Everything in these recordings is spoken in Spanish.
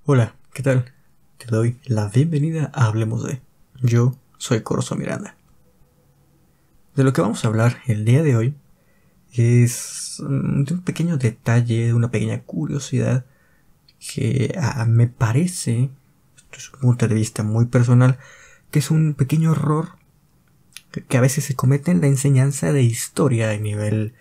Hola, ¿qué tal? Te doy la bienvenida a Hablemos de. Yo soy Corso Miranda. De lo que vamos a hablar el día de hoy es de un pequeño detalle, de una pequeña curiosidad que me parece, esto es un punto de vista muy personal, que es un pequeño error que a veces se comete en la enseñanza de historia a nivel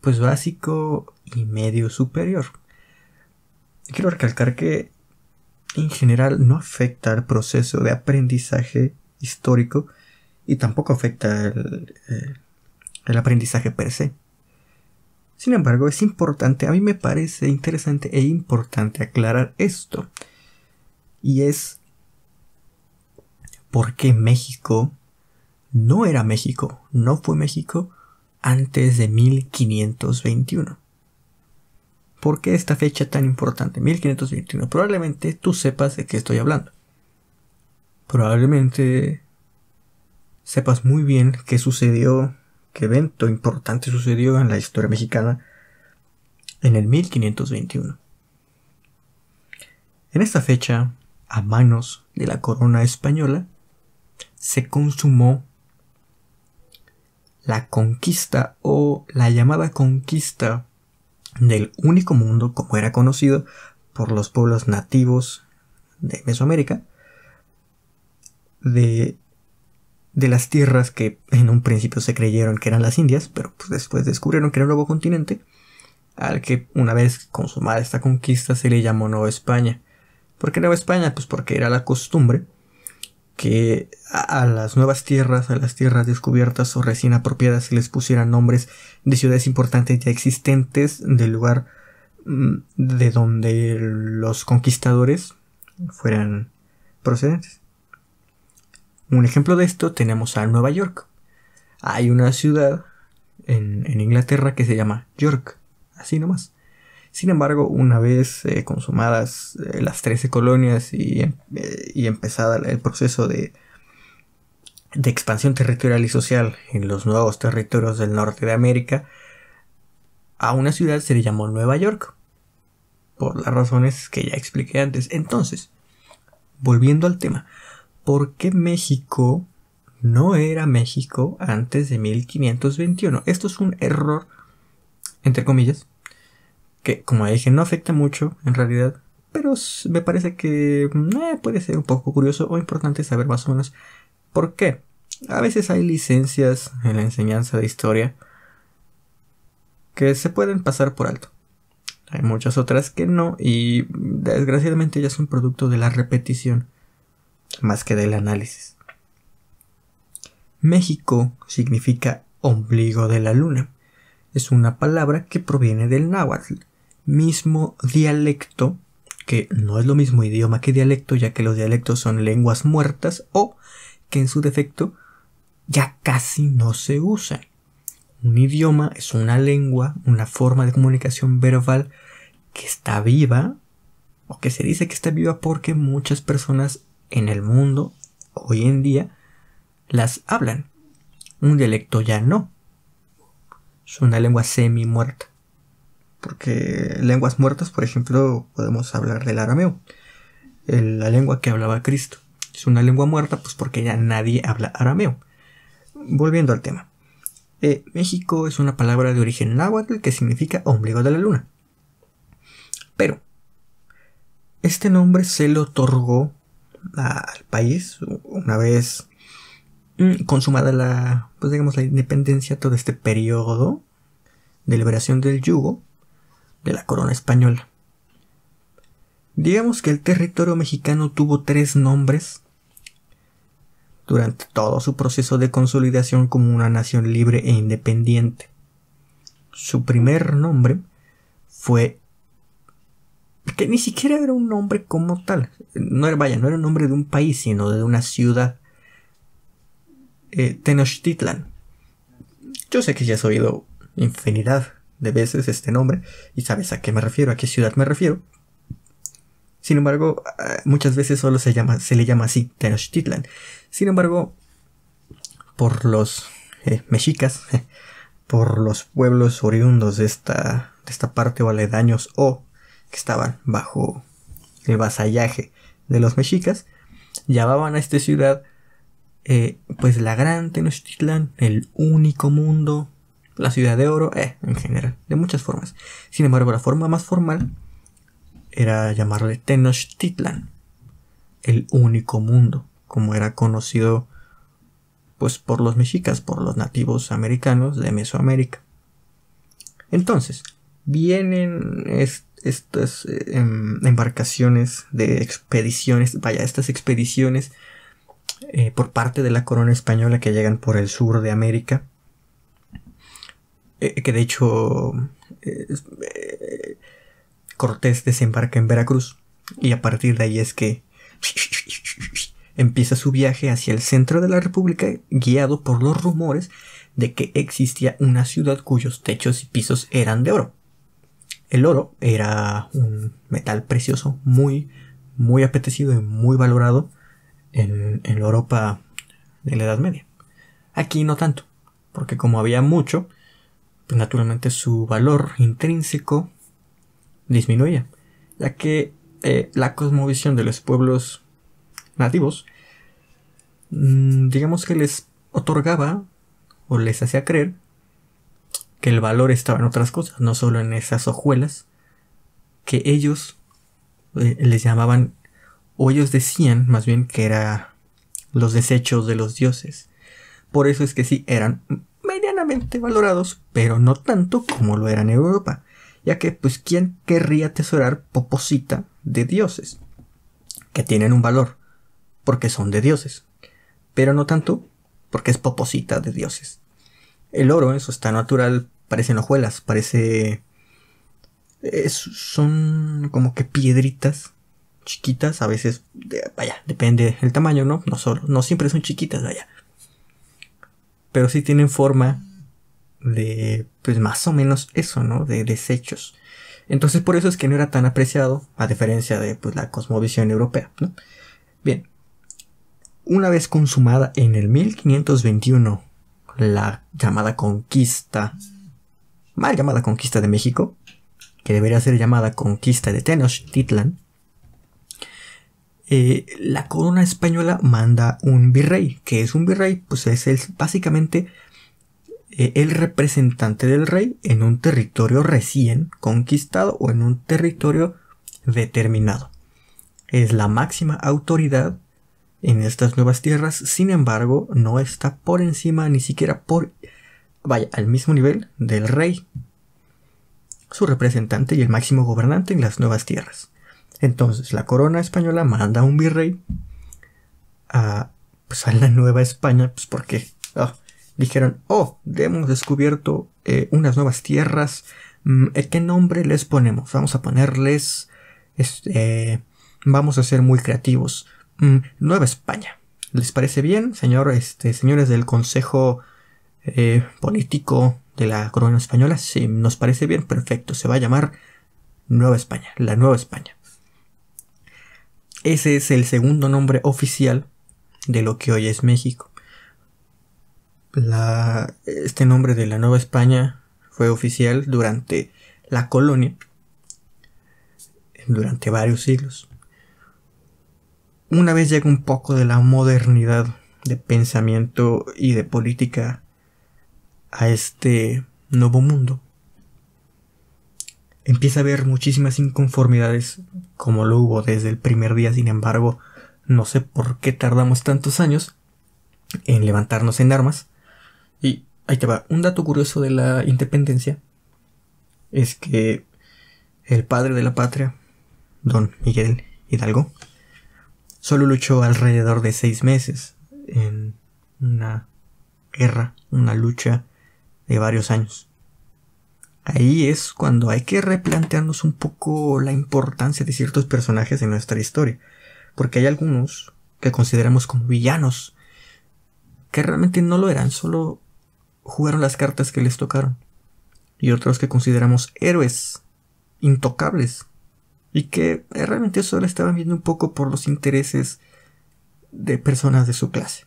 básico y medio superior. Quiero recalcar que en general no afecta al proceso de aprendizaje histórico y tampoco afecta el aprendizaje per se. Sin embargo, es importante, a mí me parece interesante e importante aclarar esto. Y es por qué México no era México, no fue México antes de 1521. ¿Por qué esta fecha tan importante? 1521. Probablemente tú sepas de qué estoy hablando. Probablemente sepas muy bien qué sucedió, qué evento importante sucedió en la historia mexicana en el 1521. En esta fecha, a manos de la corona española, se consumó la conquista o la llamada conquista del único mundo como era conocido por los pueblos nativos de Mesoamérica, de las tierras que en un principio se creyeron que eran las Indias, pero después descubrieron que era un nuevo continente, al que una vez consumada esta conquista se le llamó Nueva España. ¿Por qué Nueva España? Pues porque era la costumbre que a las nuevas tierras, a las tierras descubiertas o recién apropiadas, se les pusieran nombres de ciudades importantes ya existentes del lugar de donde los conquistadores fueran procedentes. Un ejemplo de esto tenemos a Nueva York. Hay una ciudad en Inglaterra que se llama York, así nomás. Sin embargo, una vez consumadas las 13 colonias y empezada el proceso de expansión territorial y social en los nuevos territorios del norte de América, a una ciudad se le llamó Nueva York, por las razones que ya expliqué antes. Entonces, volviendo al tema, ¿por qué México no era México antes de 1521? Esto es un error, entre comillas, que, como dije, no afecta mucho en realidad, pero me parece que puede ser un poco curioso o importante saber más o menos por qué. A veces hay licencias en la enseñanza de historia que se pueden pasar por alto. Hay muchas otras que no, y desgraciadamente ya son producto de la repetición más que del análisis. México significa ombligo de la luna. Es una palabra que proviene del náhuatl, mismo dialecto, que no es lo mismo idioma que dialecto, ya que los dialectos son lenguas muertas o que en su defecto ya casi no se usan. Un idioma es una lengua, una forma de comunicación verbal que está viva, o que se dice que está viva porque muchas personas en el mundo hoy en día las hablan. Un dialecto ya no. Es una lengua semi muerta. Porque lenguas muertas, por ejemplo, podemos hablar del arameo, la lengua que hablaba Cristo. Es una lengua muerta pues porque ya nadie habla arameo. Volviendo al tema. México es una palabra de origen náhuatl que significa ombligo de la luna. Pero este nombre se le otorgó al país una vez consumada la independencia, todo este periodo de liberación del yugo de la corona española. Digamos que el territorio mexicano tuvo 3 nombres durante todo su proceso de consolidación como una nación libre e independiente. Su primer nombre fue, que ni siquiera era un nombre como tal, no era el nombre de un país, sino de una ciudad, Tenochtitlan. Yo sé que ya has oído infinidad de veces este nombre y sabes a qué me refiero, a qué ciudad me refiero. Sin embargo, muchas veces solo se le llama así, Tenochtitlan. Sin embargo, por los mexicas, por los pueblos oriundos de esta parte o aledaños o que estaban bajo el vasallaje de los mexicas, llamaban a esta ciudad pues la Gran Tenochtitlan, el único mundo, la ciudad de oro, en general, de muchas formas. Sin embargo, la forma más formal era llamarle Tenochtitlan, el único mundo, como era conocido pues por los mexicas, por los nativos americanos de Mesoamérica. Entonces, vienen estas embarcaciones de expediciones, estas expediciones por parte de la corona española que llegan por el sur de América, que de hecho Cortés desembarca en Veracruz, y a partir de ahí es que empieza su viaje hacia el centro de la República, guiado por los rumores de que existía una ciudad cuyos techos y pisos eran de oro. El oro era un metal precioso, muy, muy apetecido y muy valorado en la Europa de la Edad Media. Aquí no tanto, porque como había mucho, pues naturalmente su valor intrínseco disminuía, ya que la cosmovisión de los pueblos nativos, digamos que les otorgaba o les hacía creer que el valor estaba en otras cosas, no solo en esas hojuelas que ellos les llamaban, o ellos decían más bien que eran los desechos de los dioses. Por eso es que sí, eran medianamente valorados, pero no tanto como lo eran en Europa, ya que pues ¿quién querría atesorar poposita de dioses? Que tienen un valor, porque son de dioses, pero no tanto porque es poposita de dioses. El oro, eso está natural, parecen hojuelas, son como que piedritas chiquitas, a veces, depende del tamaño, ¿no? No siempre son chiquitas, pero sí tienen forma de, pues más o menos eso, ¿no? De desechos. Entonces por eso es que no era tan apreciado, a diferencia de pues la cosmovisión europea, ¿no? Bien, una vez consumada en el 1521 la llamada conquista, mal llamada conquista de México, que debería ser llamada conquista de Tenochtitlan, la corona española manda un virrey. ¿Qué es un virrey? Pues es básicamente el representante del rey en un territorio recién conquistado o en un territorio determinado. Es la máxima autoridad en estas nuevas tierras. Sin embargo, no está por encima, ni siquiera al mismo nivel del rey, su representante y el máximo gobernante en las nuevas tierras. Entonces la corona española manda un virrey a la Nueva España, pues porque dijeron, hemos descubierto unas nuevas tierras, ¿qué nombre les ponemos? Vamos a ponerles, vamos a ser muy creativos, Nueva España. ¿Les parece bien, señores del Consejo Político de la Corona Española? Sí, nos parece bien, perfecto, se va a llamar Nueva España, la Nueva España. Ese es el segundo nombre oficial de lo que hoy es México. Este nombre de la Nueva España fue oficial durante la colonia, durante varios siglos. Una vez llega un poco de la modernidad de pensamiento y de política a este nuevo mundo, empieza a haber muchísimas inconformidades, como lo hubo desde el primer día. Sin embargo, no sé por qué tardamos tantos años en levantarnos en armas. Y ahí te va, un dato curioso de la independencia es que el padre de la patria, don Miguel Hidalgo, solo luchó alrededor de 6 meses en una guerra, una lucha de varios años. Ahí es cuando hay que replantearnos un poco la importancia de ciertos personajes en nuestra historia, porque hay algunos que consideramos como villanos, que realmente no lo eran, solo jugaron las cartas que les tocaron, y otros que consideramos héroes intocables, y que realmente solo estaban viendo un poco por los intereses de personas de su clase.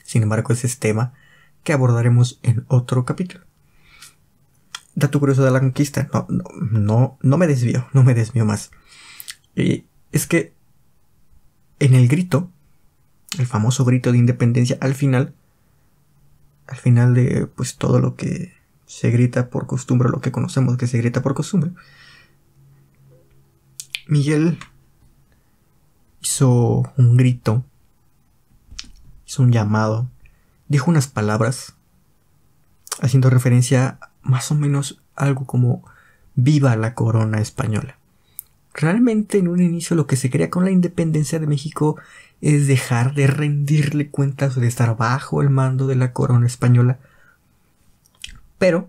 Sin embargo, ese es tema que abordaremos en otro capítulo. Dato curioso de la conquista, no me desvío más. Y es que en el grito, el famoso grito de independencia, al final de pues todo lo que se grita por costumbre, lo que conocemos que se grita por costumbre, Miguel hizo un grito, hizo un llamado, dijo unas palabras haciendo referencia más o menos algo como viva la corona española. Realmente en un inicio lo que se quería con la independencia de México es dejar de rendirle cuentas o de estar bajo el mando de la corona española, pero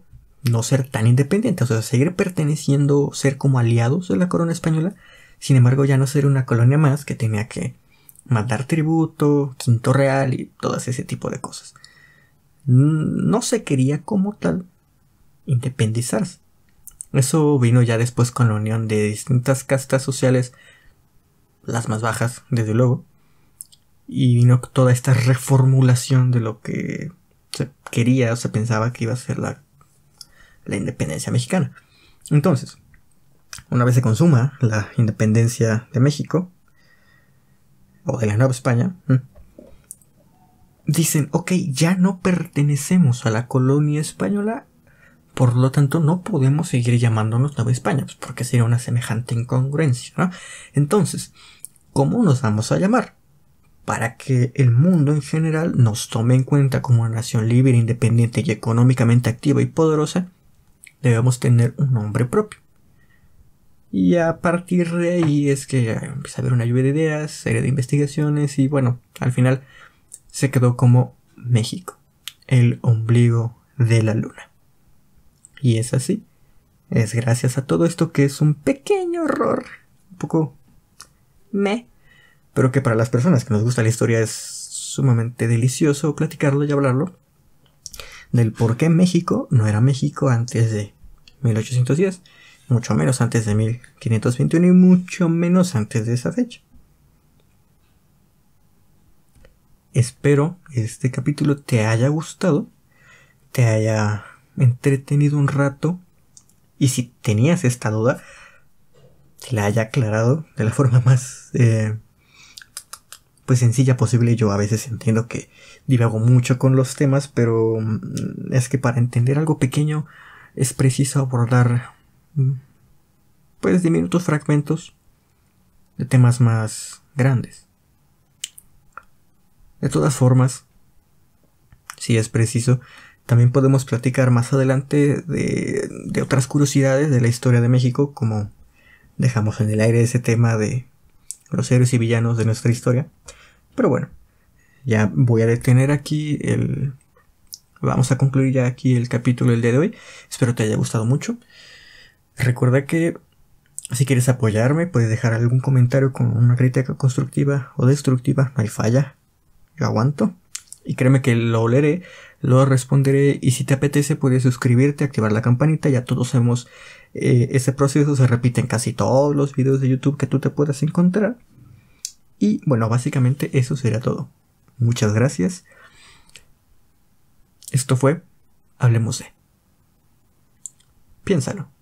no ser tan independiente, o sea, seguir perteneciendo, ser como aliados de la corona española, sin embargo ya no ser una colonia más que tenía que mandar tributo, quinto real y todo ese tipo de cosas. No se quería como tal independizarse. Eso vino ya después con la unión de distintas castas sociales, las más bajas, desde luego, y vino toda esta reformulación de lo que se quería o se pensaba que iba a ser la independencia mexicana. Entonces, una vez se consuma la independencia de México, o de la Nueva España, dicen, ok, ya no pertenecemos a la colonia española, por lo tanto no podemos seguir llamándonos Nueva España, pues porque sería una semejante incongruencia, ¿no? Entonces, ¿cómo nos vamos a llamar? Para que el mundo en general nos tome en cuenta como una nación libre, independiente y económicamente activa y poderosa, debemos tener un nombre propio. Y a partir de ahí es que empieza a haber una lluvia de ideas, serie de investigaciones y bueno, al final se quedó como México, el ombligo de la luna. Y es así, es gracias a todo esto que es un pequeño error, un poco pero que para las personas que nos gusta la historia es sumamente delicioso platicarlo y hablarlo, del por qué México no era México antes de 1810, mucho menos antes de 1521 y mucho menos antes de esa fecha. Espero que este capítulo te haya gustado, te haya entretenido un rato y si tenías esta duda, te la haya aclarado de la forma más pues sencilla posible. Yo a veces entiendo que divago mucho con los temas, pero es que para entender algo pequeño es preciso abordar pues diminutos fragmentos de temas más grandes. De todas formas, si es preciso, también podemos platicar más adelante de otras curiosidades de la historia de México, como dejamos en el aire ese tema de los héroes y villanos de nuestra historia. Pero bueno, ya voy a detener aquí vamos a concluir ya aquí el capítulo del día de hoy. Espero te haya gustado mucho. Recuerda que si quieres apoyarme, puedes dejar algún comentario con una crítica constructiva o destructiva. No hay falla. Yo aguanto. Y créeme que lo leeré, lo responderé. Y si te apetece, puedes suscribirte, activar la campanita. Ya todos sabemos, ese proceso se repite en casi todos los videos de YouTube que tú te puedas encontrar. Y bueno, básicamente eso será todo. Muchas gracias. Esto fue Hablemos de. Piénsalo.